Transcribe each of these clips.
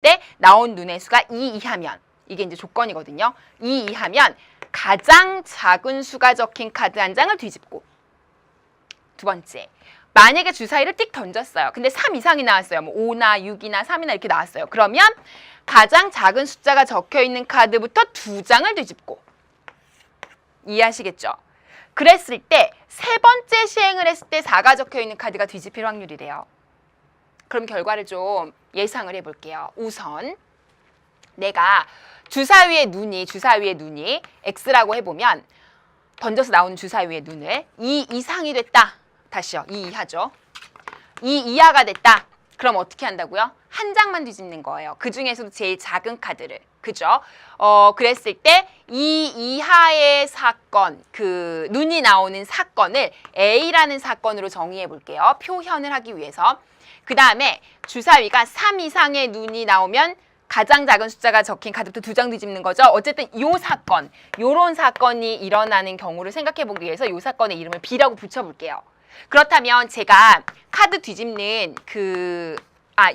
때 나온 눈의 수가 2 이하면 이게 이제 조건이거든요. 2 이하면 가장 작은 수가 적힌 카드 한 장을 뒤집고 두 번째, 만약에 주사위를 띡 던졌어요. 근데 3 이상이 나왔어요. 뭐 5나 6이나 3이나 이렇게 나왔어요. 그러면 가장 작은 숫자가 적혀있는 카드부터 2장을 뒤집고 이해하시겠죠? 그랬을 때 세 번째 시행을 했을 때 4가 적혀있는 카드가 뒤집힐 확률이래요. 그럼 결과를 좀 예상을 해볼게요. 우선 내가 주사위의 눈이 X라고 해보면 던져서 나오는 주사위의 눈을 2 이상이 됐다. 다시요. 2 이하죠. 2 이하가 됐다. 그럼 어떻게 한다고요? 한 장만 뒤집는 거예요. 그 중에서도 제일 작은 카드를. 그죠? 그랬을 때 2 이하의 사건, 그 눈이 나오는 사건을 A라는 사건으로 정의해 볼게요. 표현을 하기 위해서. 그 다음에 주사위가 3 이상의 눈이 나오면 가장 작은 숫자가 적힌 카드부터 2장 뒤집는 거죠. 어쨌든 요 사건, 요런 사건이 일어나는 경우를 생각해 보기 위해서 요 사건의 이름을 B라고 붙여볼게요. 그렇다면 제가 카드 뒤집는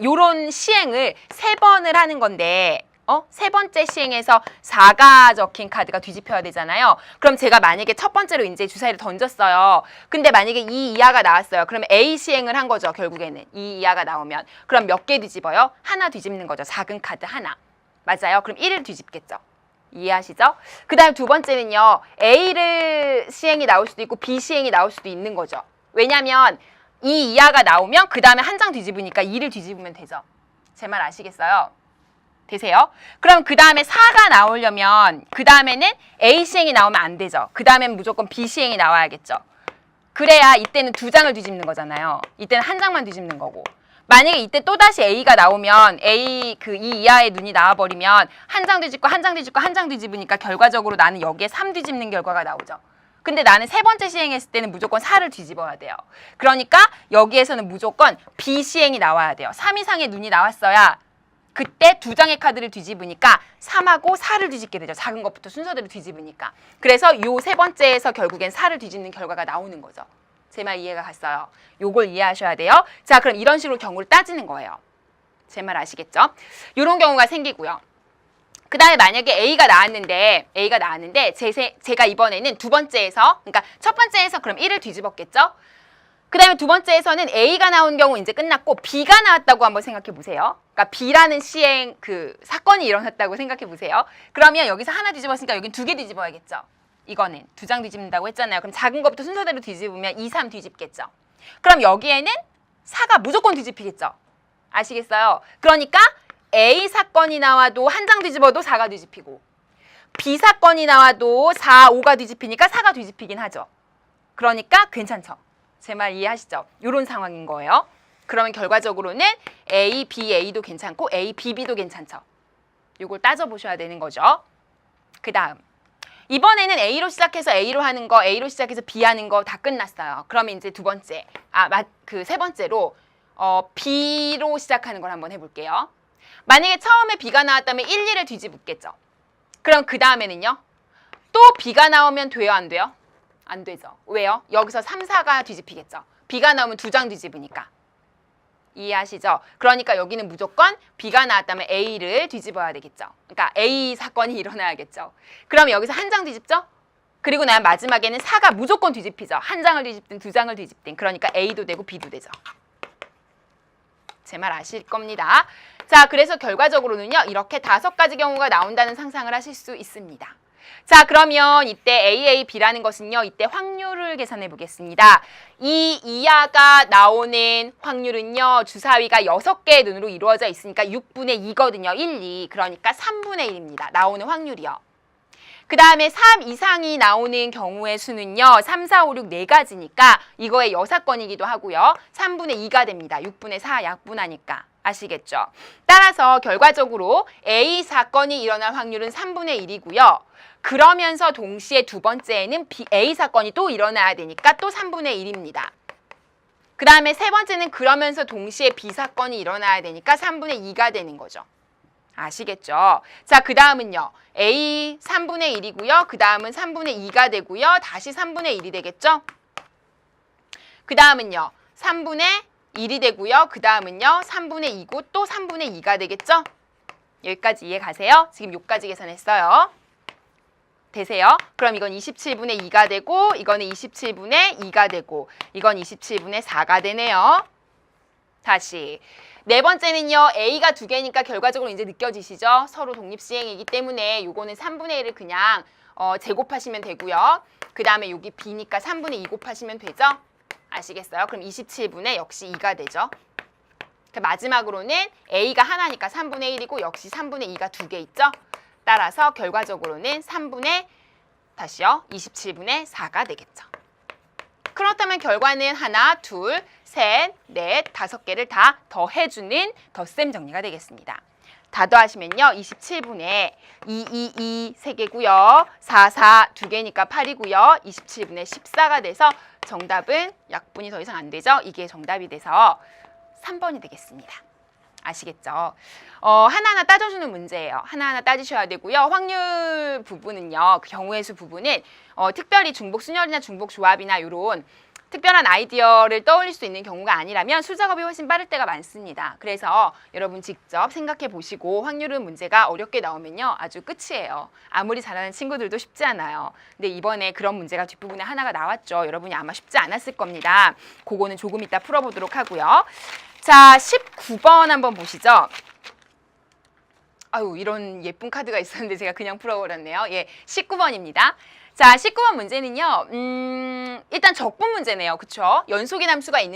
요런 시행을 3번을 하는 건데, 세 번째 시행에서 4가 적힌 카드가 뒤집혀야 되잖아요. 그럼 제가 만약에 첫 번째로 이제 주사위를 던졌어요. 근데 만약에 2 이하가 나왔어요. 그러면 A 시행을 한 거죠. 결국에는 2 이하가 나오면. 그럼 몇 개 뒤집어요? 하나 뒤집는 거죠. 작은 카드 하나. 맞아요. 그럼 1을 뒤집겠죠. 이해하시죠? 그 다음 두 번째는요. A를 시행이 나올 수도 있고 B 시행이 나올 수도 있는 거죠. 왜냐면 2 이하가 나오면 그 다음에 한 장 뒤집으니까 2를 뒤집으면 되죠. 제 말 아시겠어요? 되세요? 그럼 그 다음에 4가 나오려면 그 다음에는 A 시행이 나오면 안 되죠. 그 다음엔 무조건 B 시행이 나와야겠죠. 그래야 이때는 2장을 뒤집는 거잖아요. 이때는 한 장만 뒤집는 거고. 만약에 이때 또다시 A가 나오면 A 2 이하의 눈이 나와버리면 한 장 뒤집고 한 장 뒤집고 한 장 뒤집으니까 결과적으로 나는 여기에 3 뒤집는 결과가 나오죠. 근데 나는 세 번째 시행했을 때는 무조건 4를 뒤집어야 돼요. 그러니까 여기에서는 무조건 B 시행이 나와야 돼요. 3 이상의 눈이 나왔어야 그때 2장의 카드를 뒤집으니까 3하고 4를 뒤집게 되죠. 작은 것부터 순서대로 뒤집으니까. 그래서 요 세 번째에서 결국엔 4를 뒤집는 결과가 나오는 거죠. 제 말 이해가 갔어요? 요걸 이해하셔야 돼요. 자, 그럼 이런 식으로 경우를 따지는 거예요. 제 말 아시겠죠? 요런 경우가 생기고요. 그 다음에 만약에 A가 나왔는데 제가 이번에는 두 번째에서, 그러니까 첫 번째에서 그럼 1을 뒤집었겠죠? 그 다음에 두 번째에서는 A가 나온 경우 이제 끝났고 B가 나왔다고 한번 생각해 보세요. 그러니까 B라는 시행 사건이 일어났다고 생각해 보세요. 그러면 여기서 하나 뒤집었으니까 여긴 2개 뒤집어야겠죠. 이거는 2장 뒤집는다고 했잖아요. 그럼 작은 것부터 순서대로 뒤집으면 2, 3 뒤집겠죠. 그럼 여기에는 4가 무조건 뒤집히겠죠. 아시겠어요? 그러니까 A 사건이 나와도 한 장 뒤집어도 4가 뒤집히고 B 사건이 나와도 4, 5가 뒤집히니까 4가 뒤집히긴 하죠. 그러니까 괜찮죠. 제 말 이해하시죠? 이런 상황인 거예요. 그러면 결과적으로는 A, B, A도 괜찮고 A, B, B도 괜찮죠. 이걸 따져보셔야 되는 거죠. 그 다음 이번에는 A로 시작해서 A로 하는 거, A로 시작해서 B 하는 거 다 끝났어요. 그러면 이제 두 번째, 세 번째로 B로 시작하는 걸 한번 해볼게요. 만약에 처음에 B가 나왔다면 1, 2를 뒤집었겠죠. 그럼 그 다음에는요. 또 B가 나오면 돼요, 안 돼요? 안 되죠. 왜요? 여기서 3, 4가 뒤집히겠죠. B가 나오면 2장 뒤집으니까. 이해하시죠? 그러니까 여기는 무조건 B가 나왔다면 A를 뒤집어야 되겠죠. 그러니까 A 사건이 일어나야겠죠. 그럼 여기서 한 장 뒤집죠? 그리고 난 마지막에는 4가 무조건 뒤집히죠. 한 장을 뒤집든 2장을 뒤집든. 그러니까 A도 되고 B도 되죠. 제 말 아실 겁니다. 자, 그래서 결과적으로는요. 이렇게 5가지 경우가 나온다는 상상을 하실 수 있습니다. 자, 그러면 이때 AA, B라는 것은요. 이때 확률을 계산해 보겠습니다. 2 이하가 나오는 확률은요. 주사위가 6개의 눈으로 이루어져 있으니까 6분의 2거든요. 1, 2. 그러니까 3분의 1입니다. 나오는 확률이요. 그 다음에 3 이상이 나오는 경우의 수는요. 3, 4, 5, 6, 4가지니까 이거의 여사건이기도 하고요. 3분의 2가 됩니다. 6분의 4 약분하니까. 아시겠죠? 따라서 결과적으로 A 사건이 일어날 확률은 3분의 1이고요. 그러면서 동시에 두 번째에는 A 사건이 또 일어나야 되니까 또 3분의 1입니다. 그 다음에 세 번째는 그러면서 동시에 B 사건이 일어나야 되니까 3분의 2가 되는 거죠. 아시겠죠? 자, 그 다음은요. A 3분의 1이고요. 그 다음은 3분의 2가 되고요. 다시 3분의 1이 되겠죠? 그 다음은요. 3분의 1이 되고요. 그 다음은요. 3분의 2고 또 3분의 2가 되겠죠? 여기까지 이해 가세요? 지금 요까지 계산했어요. 되세요? 그럼 이건 27분의 2가 되고 이거는 27분의 2가 되고 이건 27분의 4가 되네요. 다시 네 번째는요. A가 두 개니까 결과적으로 이제 느껴지시죠? 서로 독립시행이기 때문에 요거는 3분의 1을 그냥 제곱하시면 되고요. 그 다음에 여기 B니까 3분의 2 곱하시면 되죠? 아시겠어요? 그럼 27분의 역시 2가 되죠. 마지막으로는 A가 하나니까 3분의 1이고 역시 3분의 2가 두 개 있죠? 따라서 결과적으로는 27분의 4가 되겠죠. 그렇다면 결과는 하나, 둘, 셋, 넷, 5개를 다 더해주는 덧셈 정리가 되겠습니다. 다 더하시면요. 27분의 2, 3개고요. 4, 2개니까 8이고요. 27분의 14가 돼서 정답은 약분이 더 이상 안 되죠. 이게 정답이 돼서 3번이 되겠습니다. 아시겠죠? 하나하나 따져주는 문제예요. 하나하나 따지셔야 되고요. 확률 부분은요. 그 경우의 수 부분은 특별히 중복 순열이나 중복 조합이나 이런 특별한 아이디어를 떠올릴 수 있는 경우가 아니라면 수작업이 훨씬 빠를 때가 많습니다. 그래서 여러분 직접 생각해 보시고 확률은 문제가 어렵게 나오면요. 아주 끝이에요. 아무리 잘하는 친구들도 쉽지 않아요. 근데 이번에 그런 문제가 뒷부분에 하나가 나왔죠. 여러분이 아마 쉽지 않았을 겁니다. 그거는 조금 이따 풀어보도록 하고요. 자, 19번 한번 보시죠. 아유, 이런 예쁜 카드가 있었는데 제가 그냥 풀어버렸네요. 예, 19번입니다. 자, 19번 문제는요. 일단 적분 문제네요. 그쵸? 연속의 함수가 있는